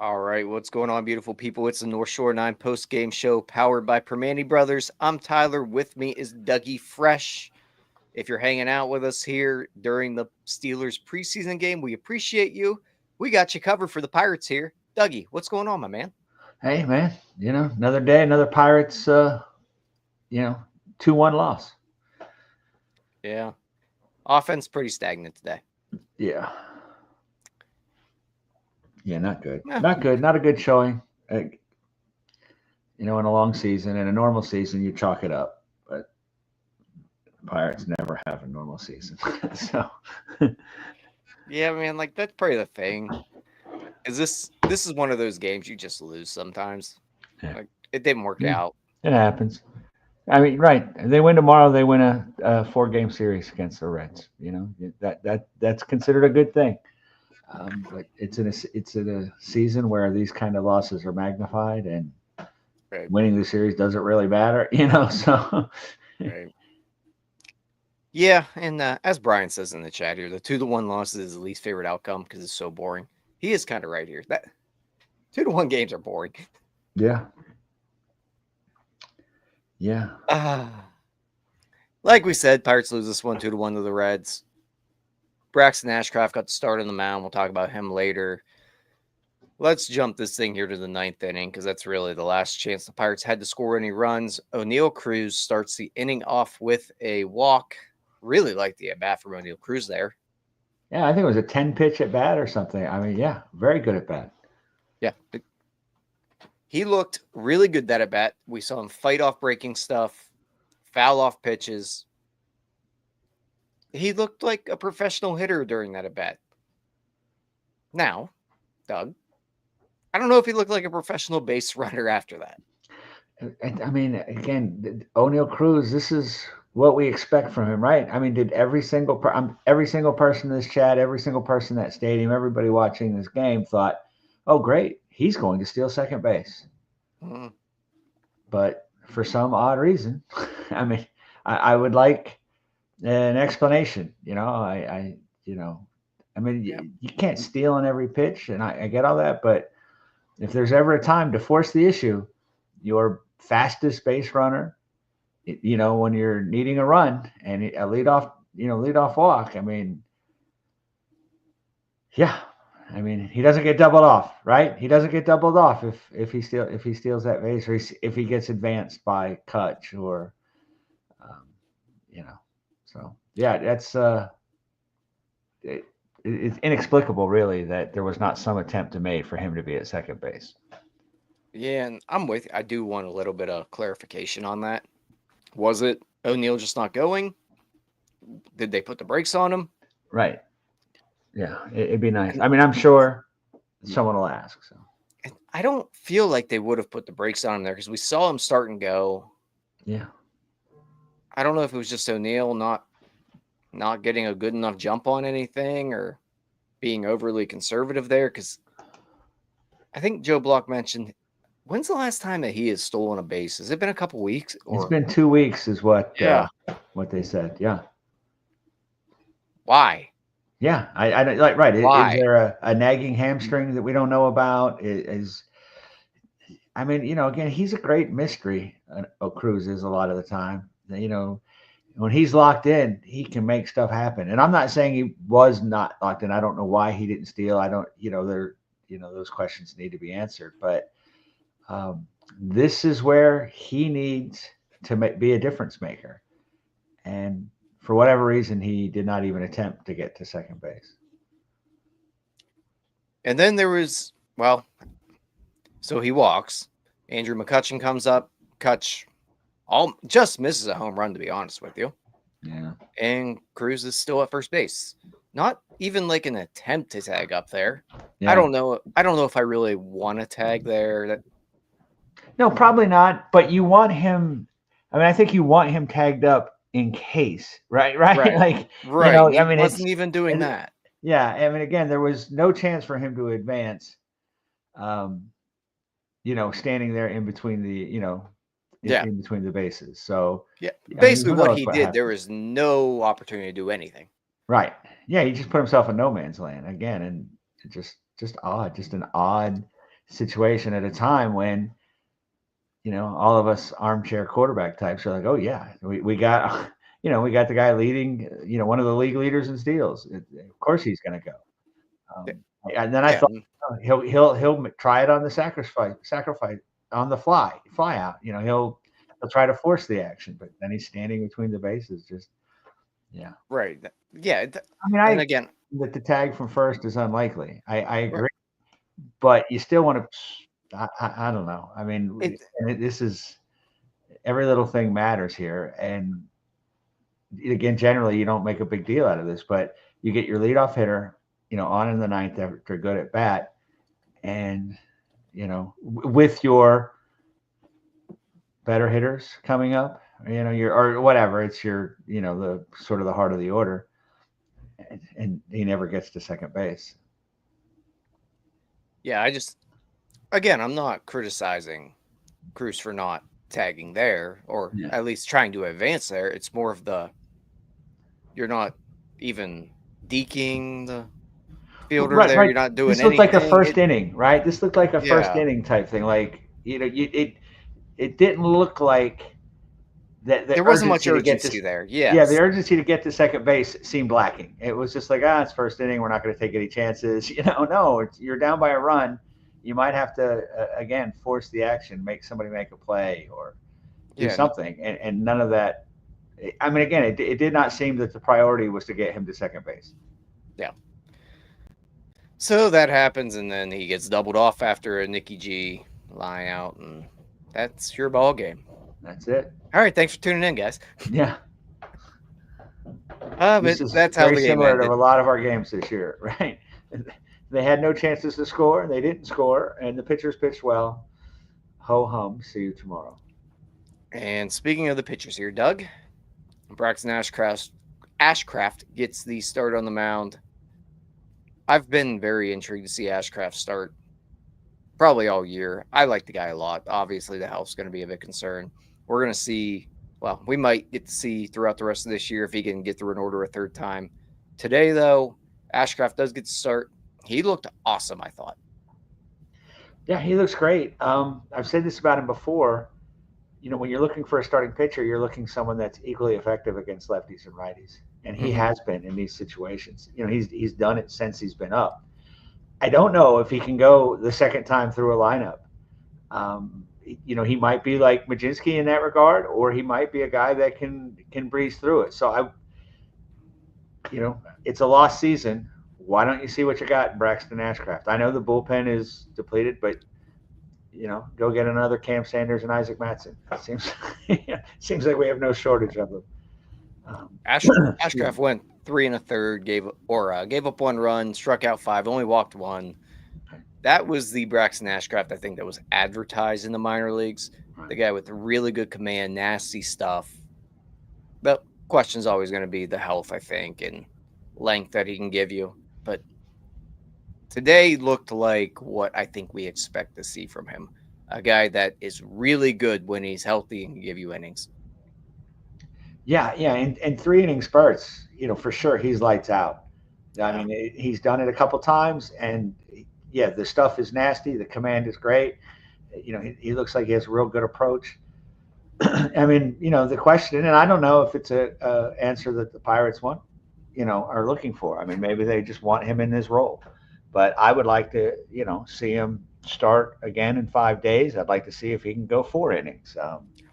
All right, what's going on, beautiful people? It's the North Shore 9 post-game show powered by Primanti Brothers. I'm Tyler. With me is Dougie Fresh. If you're hanging out with us here during the Steelers preseason game, we appreciate you. We got you covered for the Pirates here. Dougie, what's going on, my man? Hey, man, another day, another Pirates, 2-1 loss. Yeah. Offense pretty stagnant today. Yeah. Yeah, not good. Yeah. Not good. Not a good showing. In a long season, in a normal season, you chalk it up. But Pirates never have a normal season. So. Yeah, man, like that's probably the thing. Is this is one of those games you just lose sometimes. Yeah. Like it didn't work out. It happens. I mean, right? They win tomorrow. They win a 4-game series against the Reds. That's considered a good thing. But it's in a season where these kind of losses are magnified, and Right. winning the series doesn't really matter. So. Right. Yeah, and as Brian says in the chat here, the 2-1 loss is his least favorite outcome because it's so boring. He is kind of right here. That 2-1 games are boring. Yeah. Yeah. Like we said, Pirates lose this one 2-1 to the Reds. Braxton Ashcraft got the start on the mound. We'll talk about him later. Let's jump this thing here to the 9th inning because that's really the last chance the Pirates had to score any runs. O'Neal Cruz starts the inning off with a walk. Really like the at-bat from O'Neal Cruz there. Yeah, I think it was a 10-pitch at bat or something. I mean, yeah, very good at bat. Yeah. He looked really good that at bat. We saw him fight off breaking stuff, foul off pitches. He looked like a professional hitter during that at bat. Now, Doug, I don't know if he looked like a professional base runner after that. I mean, again, O'Neal Cruz, this is what we expect from him, right? I mean, did every single person in this chat, every single person in that stadium, everybody watching this game thought, oh, great, he's going to steal second base. Mm. But for some odd reason, I mean, I would like an explanation. I mean, Yeah. you can't steal on every pitch, and I get all that, but if there's ever a time to force the issue, your fastest base runner, when you're needing a run and a leadoff walk. I mean, yeah. I mean, he doesn't get doubled off, right? He doesn't get doubled off if he steals that base, or if he gets advanced by Kutch, or So yeah, that's it's inexplicable, really, that there was not some attempt to made for him to be at second base. Yeah, and I'm with you. I do want a little bit of clarification on that. Was it O'Neal just not going? Did they put the brakes on him? Right. Yeah, it'd be nice. I mean, I'm sure someone will ask. So I don't feel like they would have put the brakes on him there because we saw him start and go. Yeah. I don't know if it was just O'Neal not getting a good enough jump on anything or being overly conservative there, because I think Joe Block mentioned, when's the last time that he has stolen a base? Has it been a couple weeks? It's been 2 weeks is what they said. Yeah. Why? Yeah, I like right. Why? Is there a nagging hamstring that we don't know about? I mean, again, he's a great mystery. Cruz is a lot of the time. When he's locked in, he can make stuff happen. And I'm not saying he was not locked in. I don't know why he didn't steal. I don't. Those questions need to be answered. But this is where he needs to be a difference maker. And for whatever reason, he did not even attempt to get to second base. And then there was, so he walks. Andrew McCutchen comes up. Kutch just misses a home run, to be honest with you. Yeah. And Cruz is still at first base. not even like an attempt to tag up there. Yeah. I don't know if I really want to tag there. No, probably not. But you want him. I mean, I think you want him tagged up in case, right? Right? Right. Like, Right. And he I mean, wasn't even doing that. Yeah. I mean, again, there was no chance for him to advance. Standing there in between in between the bases. So yeah, I mean, basically who what knows he what did, there happened. was no opportunity to do anything. Right. Yeah, he just put himself in no man's land again, and just odd, just an odd situation at a time when all of us armchair quarterback types are like, oh yeah, we got we got the guy leading, one of the league leaders in steals. Of course he's going to go. And then I Yeah. thought he'll try it on the sacrifice on the fly out. He'll try to force the action, but then he's standing between the bases. Just Right. Yeah. I mean, And again, that the tag from first is unlikely. I agree, but you still want to. I don't know. I mean, this is every little thing matters here, and again, generally you don't make a big deal out of this, but you get your leadoff hitter, on in the ninth after good at bat, and with your better hitters coming up, or whatever, it's your, the sort of the heart of the order, and he never gets to second base. Yeah, again, I'm not criticizing Cruz for not tagging there, or at least trying to advance there. It's more of you're not even deking the fielder there. You're not doing anything. This looked anything. like a first inning, right? This looked like a first inning type thing. Like, it didn't look like that. There wasn't much urgency there. Yes. Yeah, the urgency to get to second base seemed lacking. It was just like, it's first inning. We're not going to take any chances. No, you're down by a run. You might have to, again, force the action, make somebody make a play or do something. And none of that. I mean, again, it did not seem that the priority was to get him to second base. Yeah. So that happens, and then he gets doubled off after a Nicky G line out, and that's your ball game. That's it. All right, thanks for tuning in, guys. Yeah. But that's how the game similar ended. to a lot of our games this year, right? They had no chances to score, and they didn't score, and the pitchers pitched well. Ho hum. See you tomorrow. And speaking of the pitchers here, Doug, Braxton Ashcraft gets the start on the mound. I've been very intrigued to see Ashcraft start probably all year. I like the guy a lot. Obviously, the health's going to be a big concern. We're going to see, well, we might get to see throughout the rest of this year if he can get through an order a third time. Today, though, Ashcraft does get to start. He looked awesome, I thought. Yeah, he looks great. I've said this about him before. When you're looking for a starting pitcher, you're looking someone that's equally effective against lefties and righties. And he has been in these situations. He's done it since he's been up. I don't know if he can go the second time through a lineup. He might be like Majinski in that regard, or he might be a guy that can breeze through it. So it's a lost season. Why don't you see what you got in Braxton Ashcraft? I know the bullpen is depleted, but go get another Cam Sanders and Isaac Mattson. It seems like we have no shortage of them. Ashcraft went 3 1/3, gave up 1 run, struck out 5, only walked 1. That was the Braxton Ashcraft, I think, that was advertised in the minor leagues. Right. The guy with really good command, nasty stuff. The question's always going to be the health, I think, and length that he can give you. But today looked like what I think we expect to see from him. A guy that is really good when he's healthy and can give you innings. Yeah, and 3 inning spurts, for sure he's lights out. I mean, he's done it a couple times, and the stuff is nasty. The command is great. He looks like he has a real good approach. I mean, the question, and I don't know if it's a answer that the Pirates want, are looking for. I mean, maybe they just want him in this role, but I would like to, see him start again in 5 days. I'd like to see if he can go 4 innings.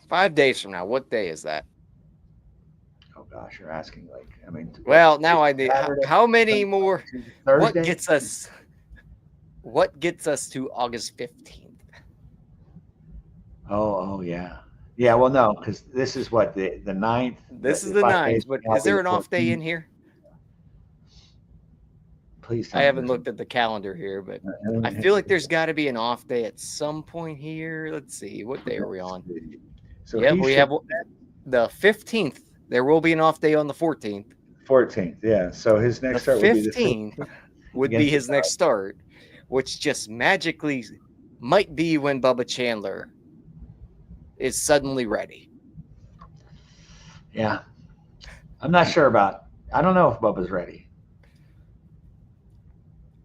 5 days from now, what day is that? Oh gosh, you're asking like, I mean. Well, now I need how many more? Thursday? What gets us to August 15th? Oh yeah. Yeah, well, no, because this is what the 9th. This is the 9th, but is there an off day in here? Please tell I me haven't there's looked at the calendar here, but I a- feel like there's got to be an off day at some point here. Let's see. What day are we on? So Yep, he we should have the 15th. There will be an off day on the 14th. 14th. Yeah. So his The next start would be the 15th 15th would be against the his next start, which just magically might be when Bubba Chandler is suddenly ready. Yeah. I'm not sure about. I don't know if Bubba's ready.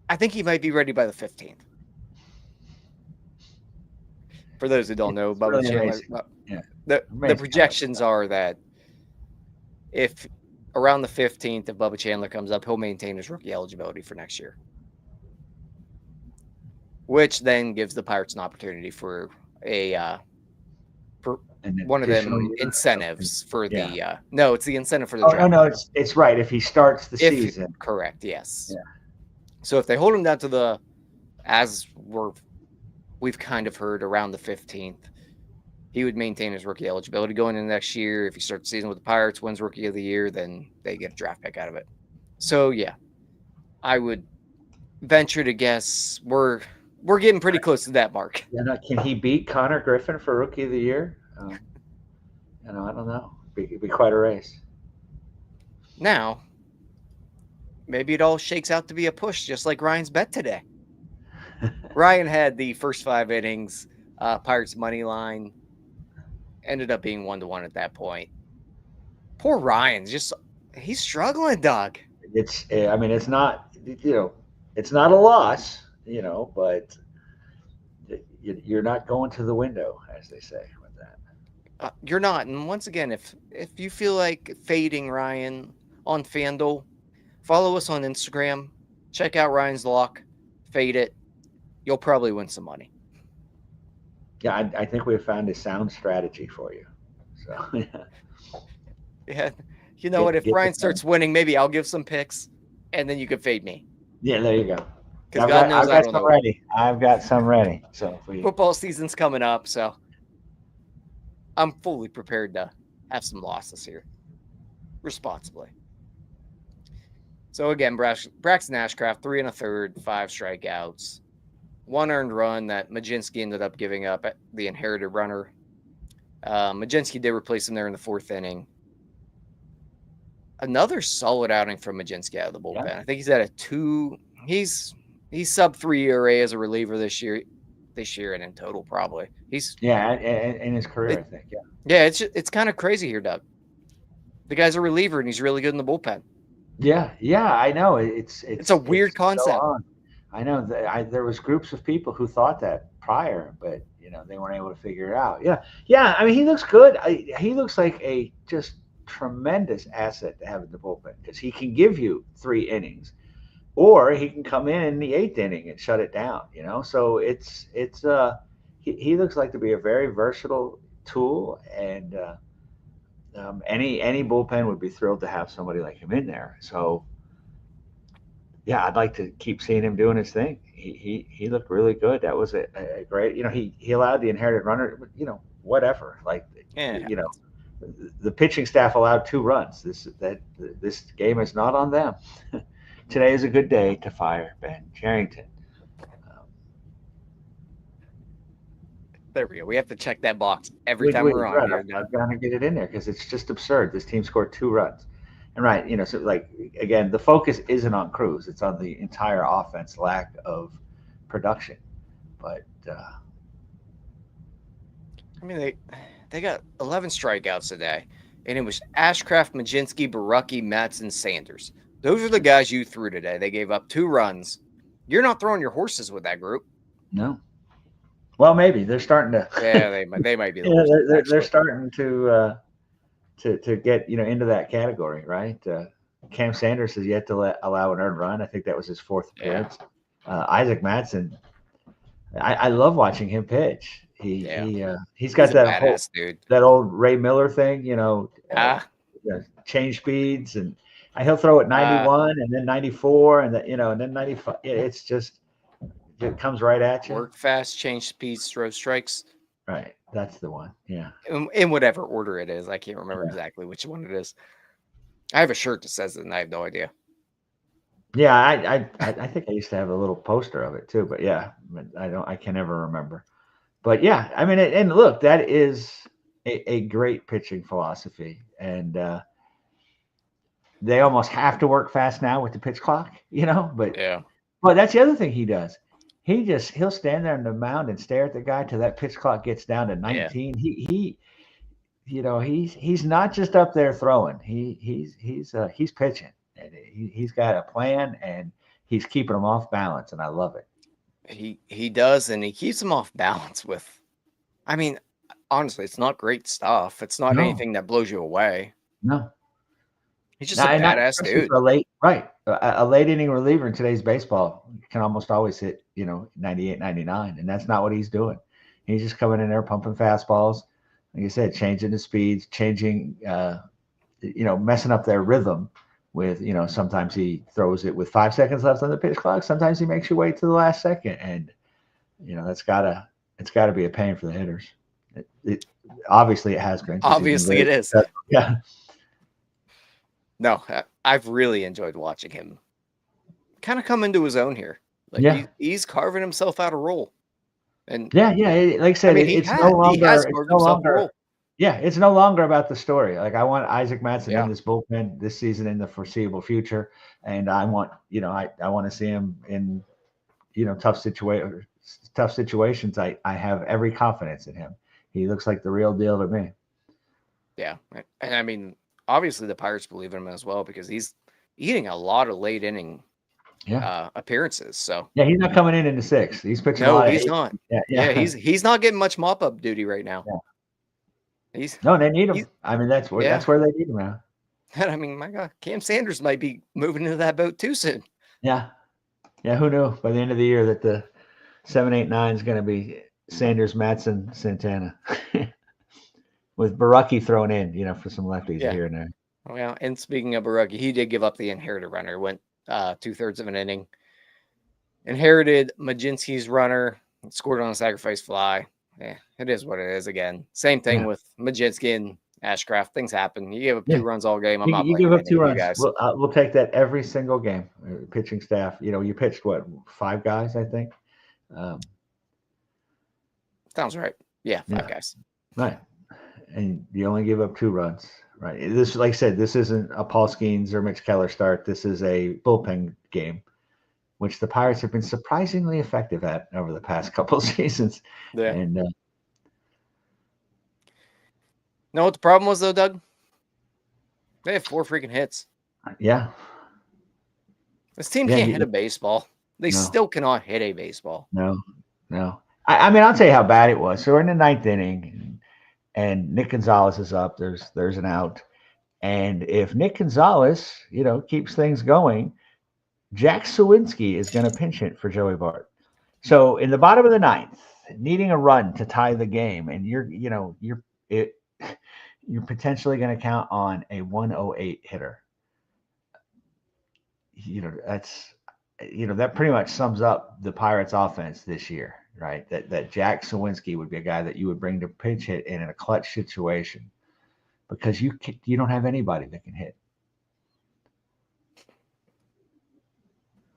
I think he might be ready by the 15th. For those who don't know, It's Bubba really Chandler, amazing. Yeah. the Amazing. projections are that if around the 15th, if Bubba Chandler comes up, he'll maintain his rookie eligibility for next year, which then gives the Pirates an opportunity for one of them incentives for the no, it's the incentive for the draft. No, it's right. If he starts the season, correct, yes. Yeah. So if they hold him down to we've kind of heard around the 15th, he would maintain his rookie eligibility going into next year. If he starts the season with the Pirates, wins Rookie of the Year, then they get a draft pick out of it. So yeah, I would venture to guess we're getting pretty close to that mark. Yeah, can he beat Connor Griffin for Rookie of the Year? I don't know. It'd be quite a race. Now, maybe it all shakes out to be a push, just like Ryan's bet today. Ryan had the first 5 innings, Pirates money line, ended up being 1-1 at that point. Poor Ryan, he's struggling, dog. It's not, it's not a loss, but you're not going to the window, as they say with that. You're not. And once again, if you feel like fading Ryan on FanDuel, follow us on Instagram. Check out Ryan's lock. Fade it. You'll probably win some money. Yeah, I think we've found a sound strategy for you. So yeah. You know what? If Ryan starts winning, maybe I'll give some picks, and then you can fade me. Yeah, there you go. Because God knows I don't know. Ready. I've got some ready. So football season's coming up, so I'm fully prepared to have some losses here, responsibly. So again, Braxton Ashcraft, 3 1/3, 5 strikeouts, 1 earned run that Majinski ended up giving up at the inherited runner. Majinski did replace him there in the 4th inning. Another solid outing from Majinski out of the bullpen. Yeah. I think he's at a 2. He's sub 3 ERA as a reliever this year and in total probably. He's in his career, I think. Yeah, it's kind of crazy here, Doug. The guy's a reliever and he's really good in the bullpen. Yeah, I know. It's a weird concept. I know there was groups of people who thought that prior, but they weren't able to figure it out. Yeah. I mean, he looks good. He looks like a just tremendous asset to have in the bullpen because he can give you 3 innings, or he can come in the 8th inning and shut it down. So he looks like to be a very versatile tool, and any bullpen would be thrilled to have somebody like him in there. So yeah, I'd like to keep seeing him doing his thing. He looked really good. That was a great. He allowed the inherited runner. Whatever. The pitching staff allowed 2 runs. This game is not on them. Today is a good day to fire Ben Cherington. There we go. We have to check that box every time we're on here. I've got to get it in there because it's just absurd. This team scored 2 runs. And right, so again, the focus isn't on Cruz. It's on the entire offense lack of production. But I mean, they got 11 strikeouts today, and it was Ashcraft, Majinski, Barucki, Matz, and Sanders. Those are the guys you threw today. They gave up 2 runs. You're not throwing your horses with that group. No. Well, maybe they're starting to. Yeah, they might be. They're starting to get into that category, right? Cam Sanders has yet to allow an earned run. I think that was his 4th appearance. Isaac Madsen, I love watching him pitch. He's got that old Ray Miller thing, change speeds, and he'll throw at 91 and then 94 and then 95. It's just it comes right at you. Work fast, change speeds, throw strikes. Right, that's the one. Yeah, in whatever order it is, I can't remember exactly which one it is. I have a shirt that says it, and I have no idea. Yeah, I think I used to have a little poster of it too, but yeah, but I can never remember. But yeah, I mean, and look, that is a great pitching philosophy, and they almost have to work fast now with the pitch clock, But Yeah. that's the other thing he does. He'll stand there on the mound and stare at the guy till that pitch clock gets down to Yeah. 19. He's not just up there throwing. He's pitching, and he's got a plan, and he's keeping them off balance, and I love it. He does, and he keeps them off balance with. I mean, honestly, it's not great stuff. It's not No, anything that blows you away. no, He's just a not, and not badass especially dude. for a late right. A late inning reliever in today's baseball can almost always hit 98, 99, and that's not what he's doing. He's just coming in there pumping fastballs, like you said, changing the speeds, changing, messing up their rhythm. With sometimes he throws it with 5 seconds left on the pitch clock. Sometimes he makes you wait to the last second, and it's gotta be a pain for the hitters. It obviously it has been because he's been Obviously, very it is. successful. Yeah. No, I've really enjoyed watching him kind of come into his own here. Like Yeah. he's carving himself out a role, and Yeah, yeah. Like I I said, mean it's no he has longer. It's carved no himself a longer. role. Yeah, it's no longer about the story. Like I want Isaac Matson in Yeah, this bullpen this season in the foreseeable future, and I want I want to see him in tough situations. I have every confidence in him. He looks like the real deal to me. yeah, and I mean, obviously the Pirates believe in him as well because he's eating a lot of late inning Yeah, appearances. So yeah. He's not coming in the sixth. He's pitching a no, lot of he's eight. not. Yeah, Yeah, yeah. he's not getting much mop up duty right now. Yeah. He's No, they need him. he's I mean, that's where yeah. they need him now. And I mean, my God, Cam Sanders might be moving into that boat too soon. Yeah, yeah. Who knew by the end of the year that the 7, 8, 9 is going to be Sanders, Matson, Santana, with Baraki thrown in, for some lefties Yeah. here and there. Well, and speaking of Barucki, he did give up the inherited runner. Went 2/3 of an inning. Inherited Majinski's runner. Scored on a sacrifice fly. Yeah, it is what it is. Again, same thing Yeah, with Majinski and Ashcraft. Things happen. You gave up yeah. 2 runs all game. I'm You, not you give blaming up any two of you runs. guys. We'll take that every single game. Pitching staff, you pitched what 5 guys, I think. Um, Sounds right. Yeah, 5 yeah, guys. right. And you only give up 2 runs, right? This, like I said, this isn't a Paul Skeens or Mitch Keller start. This is a bullpen game, which the Pirates have been surprisingly effective at over the past couple of seasons. Yeah. And Know what the problem was though, Doug? They have 4 freaking hits. yeah, This team yeah, can't hit a baseball. They no, still cannot hit a baseball. no, no. I mean, I'll tell you how bad it was. So we're in the 9th inning, and Nick Gonzalez is up. There's an out, and if Nick Gonzalez, keeps things going, Jack Sawinski is going to pinch hit for Joey Bart. So in the bottom of the 9th, needing a run to tie the game, and you're potentially going to count on a 108 hitter. That pretty much sums up the Pirates' offense this year, right? That Jack Sawinski would be a guy that you would bring to pinch hit in a clutch situation because you don't have anybody that can hit.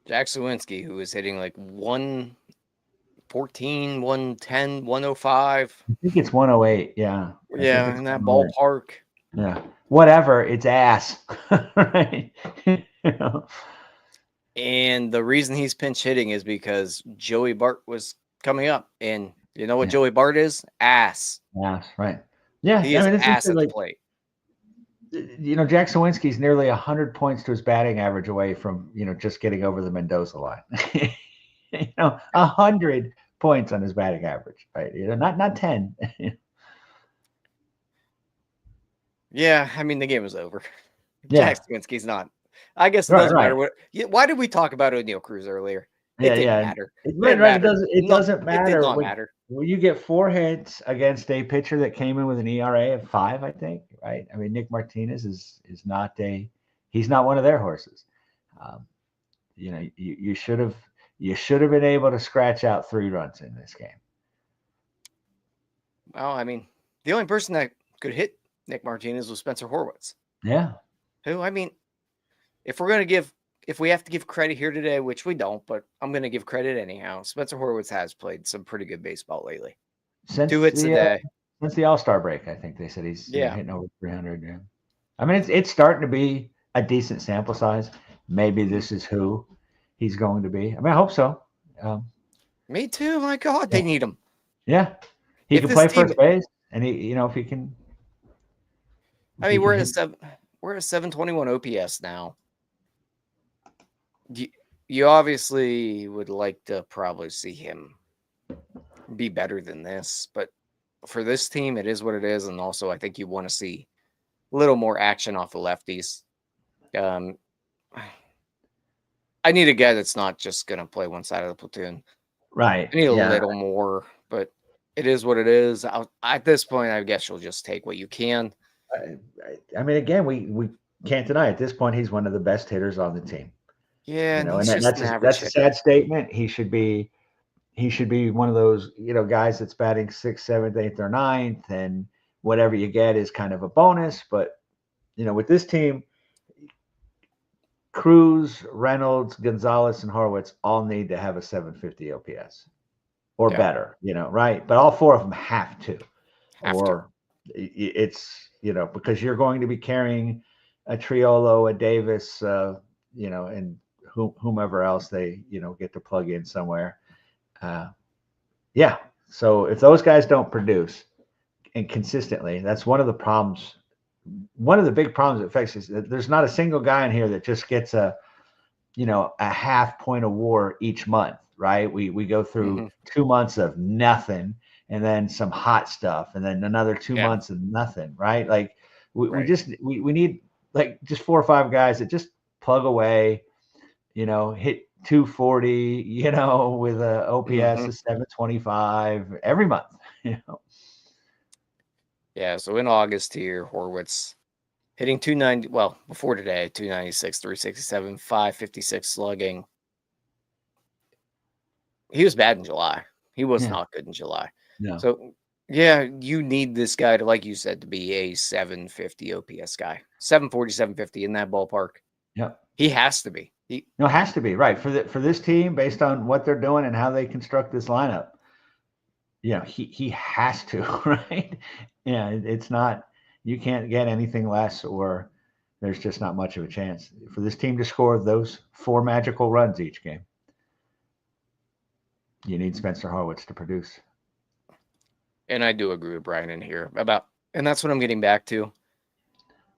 Jack Sawinski, who is hitting like 114, 110, 105. I think it's 108. Yeah. I think Yeah, it's in that 108. ballpark. Yeah. Whatever. It's ass. Right. And the reason he's pinch hitting is because Joey Bart was coming up. And you know what Yeah. Joey Bart is? Ass. Ass. Right. Yeah. He I is mean, it's ass at the like, plate. Jack Sawinski's nearly 100 points to his batting average away from, just getting over the Mendoza line. 100 points on his batting average, right? Not 10. Yeah, I mean, the game was over. Yeah. Jack Sawinski's not. I guess it Right, doesn't matter right. why did we talk about O'Neal Cruz earlier? It Yeah, didn't yeah. matter. Right, right. It No, doesn't it matter. did not matter. When you get 4 hits against a pitcher that came in with an ERA of 5, I think, right? I mean, Nick Martinez is not he's not one of their horses. You should have been able to scratch out 3 runs in this game. Well, I mean, the only person that could hit Nick Martinez was Spencer Horwitz. Yeah. Who, I mean, if we're going to give if we have to give credit here today, which we don't, but I'm going to give credit anyhow. Spencer Horwitz has played some pretty good baseball lately. Since 2 hits a day. All-Star break, I think they said he's Yeah. hitting over 300. Yeah. I mean, it's starting to be a decent sample size. Maybe this is who he's going to be. I mean, I hope so. Me too. My God, they need him. Yeah, he If can this play team- first base, and if he can. I mean, we're at 721 OPS now. You obviously would like to probably see him be better than this, but for this team, it is what it is. And also, I think you want to see a little more action off the lefties. I need a guy that's not just going to play one side of the platoon. Right. I need a little more, but it is what it is. At this point, I guess you'll just take what you can. I mean, again, we can't deny at this point he's one of the best hitters on the team. Yeah, and that's a sad statement. He should be one of those guys that's batting 6th, 7th, 8th, or 9th, and whatever you get is kind of a bonus. But with this team, Cruz, Reynolds, Gonzalez, and Horwitz all need to have a 750 OPS or better. Right? But all 4 of them have to. It's because you're going to be carrying a Triolo, a Davis, and whomever else they get to plug in somewhere. So if those guys don't produce and consistently, that's one of the problems. One of the big problems that affects is that there's not a single guy in here that just gets a half point of WAR each month, right? We go through 2 months of nothing, and then some hot stuff, and then another 2 months of nothing, right? Like we need like just 4 or 5 guys that just plug away, hit 240, with a OPS of 725 every month, Yeah, so in August here, Horwitz hitting 290, well, before today, 296, 367, 556 slugging. He was bad in July. He was not good in July. No. So, yeah, you need this guy to, like you said, to be a 750 OPS guy. 740, 750 in that ballpark. Yep. He has to be. It has to be, right. For this team, based on what they're doing and how they construct this lineup, he has to, right? Yeah, it's not, you can't get anything less, or there's just not much of a chance for this team to score those 4 magical runs each game. You need Spencer Horwitz to produce. And I do agree with Brian in here and that's what I'm getting back to.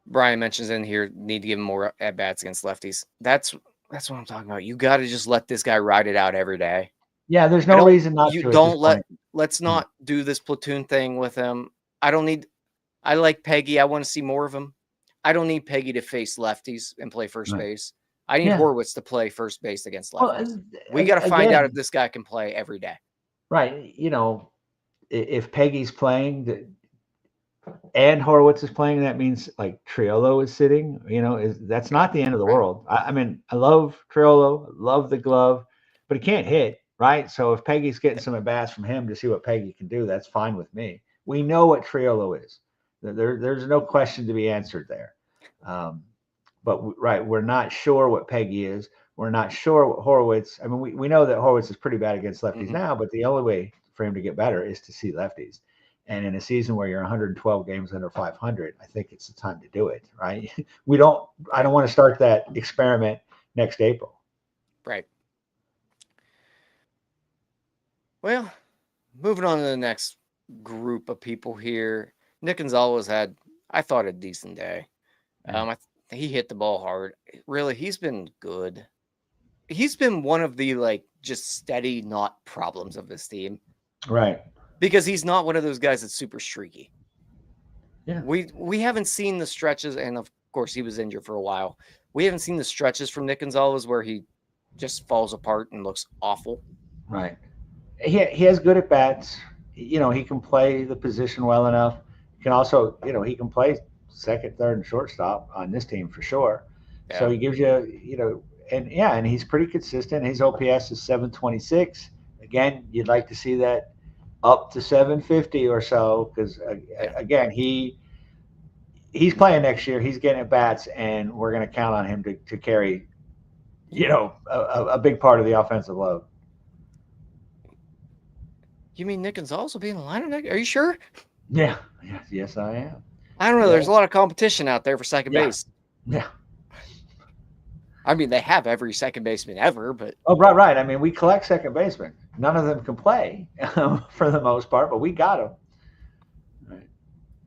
Brian mentions in here, need to give him more at bats against lefties. That's what I'm talking about. You got to just let this guy ride it out every day. Yeah, there's no reason not to. Let's not do this platoon thing with him. I like Peggy. I want to see more of him. I don't need Peggy to face lefties and play first base. I need Horwitz to play first base against lefties. We got to find out if this guy can play every day. Right. If Peggy's playing and Horwitz is playing, that means like Triolo is sitting, that's not the end of the world. I mean, I love Triolo, love the glove, but he can't hit, right? So if Peggy's getting some at-bats from him to see what Peggy can do, that's fine with me. We know what Triolo is. There's no question to be answered there. But we're not sure what Peggy is. We're not sure what Horwitz. I mean, we know that Horwitz is pretty bad against lefties now, but the only way for him to get better is to see lefties. And in a season where you're 112 games under 500, I think it's the time to do it, right? I don't want to start that experiment next April. Right. Well, moving on to the next group of people here. Nick Gonzalez had, I thought, a decent day. He hit the ball hard. Really, he's been good. He's been one of the just steady not problems of this team. Right. Because he's not one of those guys that's super streaky. Yeah. We haven't seen the stretches, and of course he was injured for a while. We haven't seen the stretches from Nick Gonzalez where he just falls apart and looks awful. Right. He has good at bats. He can play the position well enough. He can also, he can play second, third, and shortstop on this team for sure. Yeah. So he gives you, and he's pretty consistent. His OPS is 726. Again, you'd like to see that up to 750 or so, because again, he's playing next year. He's getting at bats, and we're going to count on him to carry a big part of the offensive load. You mean Nick Gonzalez will be in the lineup? Are you sure? Yeah. Yes, I am. I don't know. Yeah. There's a lot of competition out there for second base. Yeah. I mean, they have every second baseman ever, but Right. I mean, we collect second basemen. None of them can play for the most part, but we got them. Right.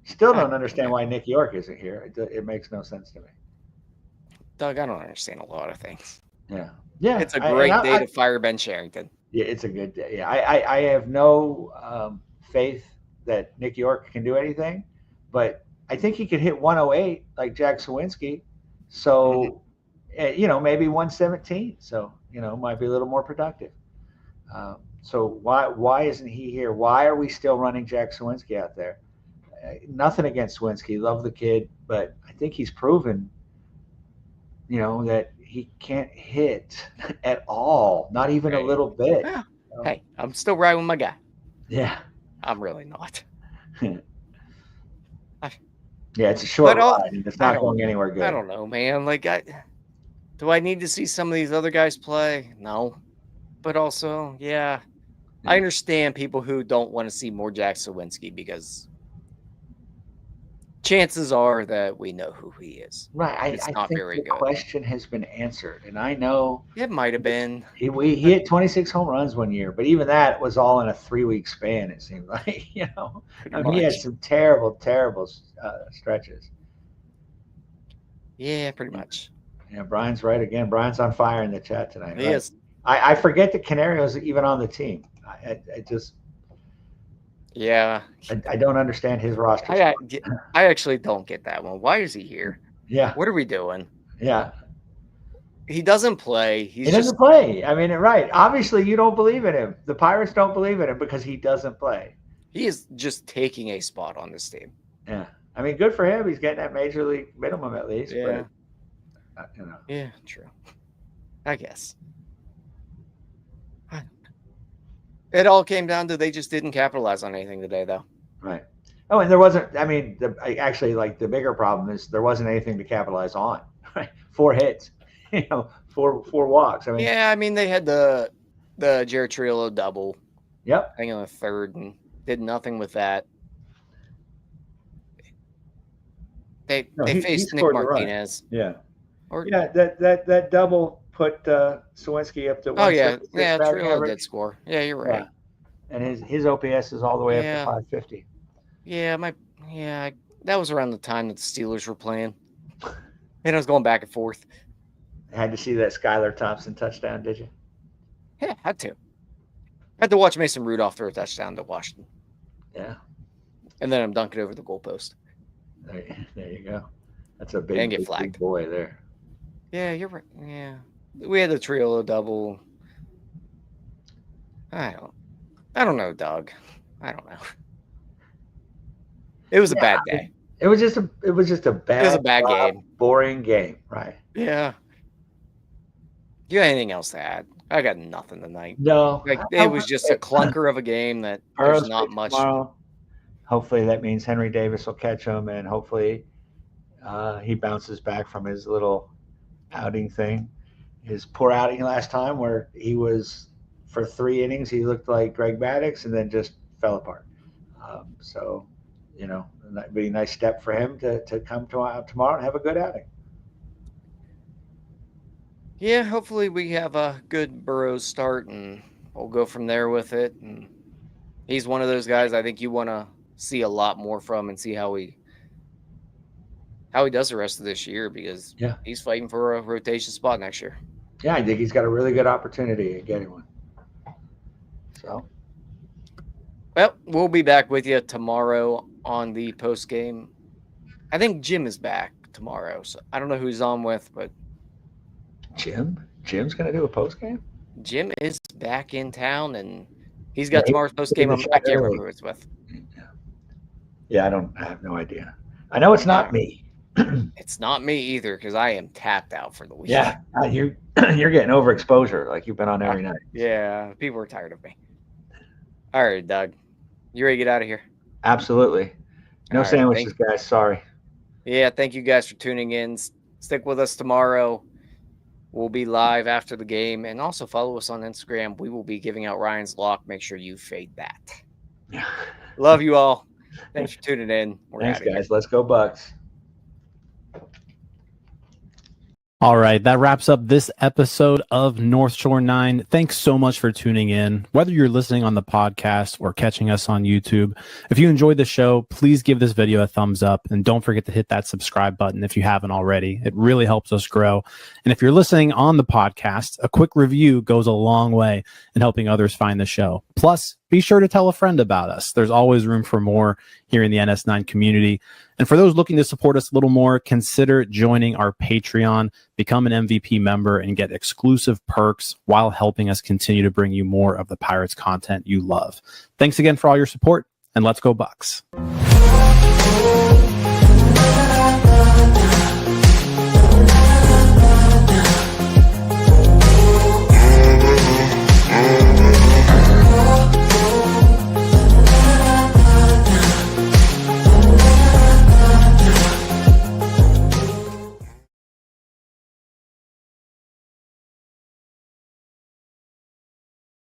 Still don't understand why Nick York isn't here. It makes no sense to me. Doug, I don't understand a lot of things. Yeah. It's a great day to fire Ben Sherrington. Yeah, it's a good day. Yeah, I have no faith that Nick York can do anything, but I think he could hit 108 like Jack Sawinski. So, maybe 117. So, might be a little more productive. So why isn't he here? Why are we still running Jack Sawinski out there? Nothing against Sawinski. Love the kid, but I think he's proven, that he can't hit at all. Not even a little bit. Yeah. Hey, I'm still riding with my guy. Yeah. I'm really not. Yeah, it's a short ride, and it's not going anywhere good. I don't know, man. Like, do I need to see some of these other guys play? No. But also, I understand people who don't want to see more Jack Sawinski because chances are that we know who he is. Right. I think the question has been answered, and I know it might have been. He hit 26 home runs one year, but even that was all in a 3-week span. It seemed like, he had some terrible stretches. Yeah, pretty much. Yeah, Brian's right again. Brian's on fire in the chat tonight. He is. I forget that Canario's even on the team. I just. Yeah. I don't understand his roster. I actually don't get that one. Why is he here? Yeah. What are we doing? Yeah. He doesn't play. He doesn't play. I mean, right. Obviously, you don't believe in him. The Pirates don't believe in him because he doesn't play. He is just taking a spot on this team. Yeah. I mean, good for him. He's getting that major league minimum at least. Yeah. But, Yeah, true. I guess. It all came down to they just didn't capitalize on anything today, though. Right. Oh, and there wasn't. I mean, the bigger problem is there wasn't anything to capitalize on. Right. 4 hits, 4 walks. I mean, they had the Jared Trillo double. Yep. I think on the third and did nothing with that. They faced Nick Martinez. Yeah. That double put Sawinski up to. Oh yeah, Trillo did score. Yeah, you're right. Yeah. And his OPS is all the way up to 550. Yeah, that was around the time that the Steelers were playing, and I was going back and forth. Had to see that Skylar Thompson touchdown, did you? Yeah, had to. Had to watch Mason Rudolph throw a touchdown to Washington. Yeah. And then I'm dunking over the goalpost. There you go. That's a big boy there. Yeah, you're right. Yeah. We had the Trillo double. I don't know, Doug. I don't know. It was a bad day. It was just a bad game. Boring game, right? Yeah. Do you have anything else to add? I got nothing tonight. No. It was just a clunker of a game that there's not much. Tomorrow. Hopefully that means Henry Davis will catch him, and hopefully he bounces back from his little outing thing. His poor outing last time where he was, for 3 innings, he looked like Greg Maddux and then just fell apart. So, that'd be a nice step for him to come tomorrow and have a good outing. Yeah, hopefully we have a good Burrows start and we'll go from there with it. And he's one of those guys I think you want to see a lot more from and see how he does the rest of this year because he's fighting for a rotation spot next year. Yeah, I think he's got a really good opportunity at getting one. So, well, we'll be back with you tomorrow on the post game. I think Jim is back tomorrow, so I don't know who he's on with, but Jim's gonna do a post game. Jim is back in town, and he's got tomorrow's post game. I can't remember who it's with. Yeah, I have no idea. I know it's not me. It's not me either because I am tapped out for the week. Yeah, you're getting overexposure like you've been on every night. Yeah, people are tired of me. All right, Doug, you ready to get out of here? Absolutely. No sandwiches, guys. Sorry. Yeah, thank you guys for tuning in. Stick with us tomorrow. We'll be live after the game, and also follow us on Instagram. We will be giving out Ryan's lock. Make sure you fade that. Love you all. Thanks for tuning in. We're Thanks, outta here. guys. Let's go Bucks. All right, that wraps up this episode of North Shore 9. Thanks so much for tuning in. Whether you're listening on the podcast or catching us on YouTube, if you enjoyed the show, please give this video a thumbs up and don't forget to hit that subscribe button if you haven't already. It really helps us grow. And if you're listening on the podcast, a quick review goes a long way in helping others find the show. Plus, be sure to tell a friend about us. There's always room for more here in the NS9 community. And for those looking to support us a little more, consider joining our Patreon, become an MVP member, and get exclusive perks while helping us continue to bring you more of the Pirates content you love. Thanks again for all your support, and let's go Bucks.